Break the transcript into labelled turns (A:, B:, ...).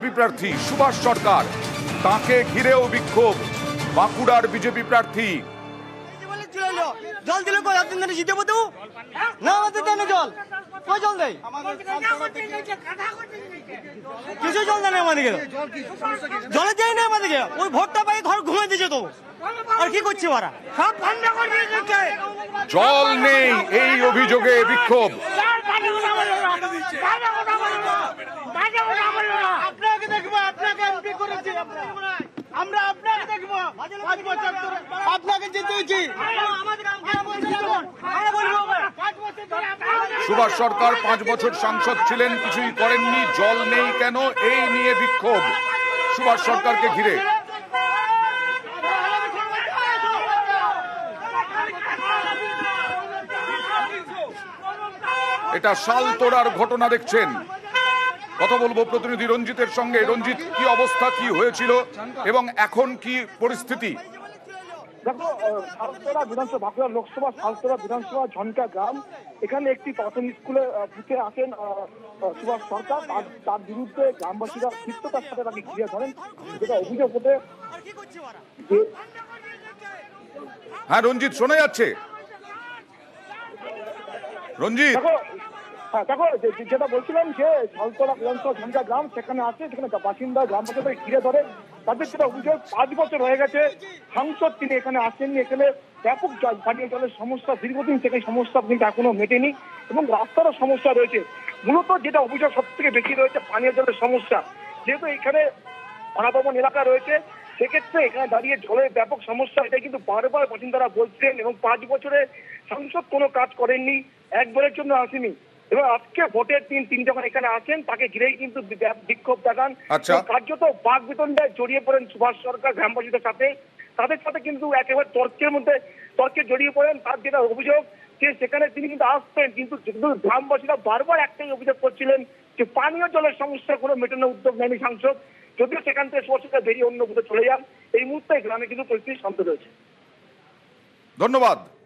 A: BJP প্রার্থী সুভাষ সরকার, তাকে ঘিরেও বিক্ষোভ বাঁকুড়ার বিজেপি প্রার্থী।
B: জল দিলে কই আপনি জিতে বলতে না আমাদের দেন জল কই জল দেয় কিছু জল দেয় না আমাদেরকে জলে দেয় না আমাদেরকে ওই ভোটটা পাই ঘর ঘুমিয়ে দিয়েছে তো আর কি করছে ওরা সব বন্ধ করে দিয়েছে
A: জল নেই এই অভিযোগে বিক্ষোভ।
B: আপনাকে দেখবো আপনাকে এমপি করেছি আমরা আপনাকে দেখবো 5 বছর ধরে আপনাকে জিতিয়েছি
A: সুভাষ সরকার 5 বছর সাংসদ ছিলেন, কিছুই করেননি। জল নেই কেন, এই নিয়ে বিক্ষোভ সুভাষ সরকারকে ঘিরে। এটা শালতোড়ার ঘটনা দেখছেন। কথা বলবো প্রতিনিধি রঞ্জিতের সঙ্গে। রঞ্জিত, কি অবস্থা, কি হয়েছিল এবং এখন কি পরিস্থিতি?
C: দেখো, শালতোড়া বিধানসভা, বাঁকুড়া লোকসভা শালতোড়া বিধানসভা ঝনকা গ্রাম, এখানে একটি প্রাথমিক স্কুলে বুথে আসেন সুভাষ সরকার। তার বিরুদ্ধে গ্রামবাসীরা ক্ষিপ্ততার সাথে তাকে ঘিরে ধরেন, যেটা অভিযোগ হতে।
A: হ্যাঁ রঞ্জিত, শোনা যাচ্ছে? রঞ্জিত,
C: দেখো যেটা বলছিলাম যে শালতোড়া বিধানসভা ঝনকা গ্রাম, সেখানে আছে, সেখানে বাসিন্দা গ্রামবাসী তাকে ঘিরে ধরে। তাদের যেটা অভিযোগ, 5 বছর হয়ে গেছে সাংসদ তিনি এখানে আসেননি। এখানে ব্যাপক পানীয় জলের সমস্যা, দীর্ঘদিন থেকে সমস্যা কিন্তু এখনো মেটেনি এবং রাস্তারও সমস্যা রয়েছে। মূলত যেটা অভিযোগ সব থেকে বেশি রয়েছে পানীয় জলের সমস্যা। যেহেতু এখানে পাড়াভবন এলাকা রয়েছে, সেক্ষেত্রে এখানে দাঁড়িয়ে জলের ব্যাপক সমস্যা, এটা কিন্তু বারবার বাসিন্দারা বলছেন এবং 5 বছরে সাংসদ কোনো কাজ করেননি, একবারের জন্য আসেনি। এবং আজকে ভোটের দিন তিনি যখন এখানে আসেন, তাকে ঘিরেই কিন্তু বিক্ষোভ দেখান। কার্যত বাক বিতণ্ডায় জড়িয়ে পড়েন সুভাষ সরকার গ্রামবাসীদের সাথে। তাদের সাথে কিন্তু একেবারে তর্কে জড়িয়ে পড়েন। তার যেটা অভিযোগ যে সেখানে তিনি কিন্তু আসতেন, কিন্তু গ্রামবাসীরা বারবার একটাই অভিযোগ করছিলেন যে পানীয় জলের সমস্যা কোনো মেটানোর উদ্যোগ নেয়নি সাংসদ। যদিও সেখান থেকে সরাসরি বেরিয়ে অন্য বুথে চলে যান। এই মুহূর্তে গ্রামে কিন্তু পরিস্থিতি শান্ত রয়েছে।
A: ধন্যবাদ।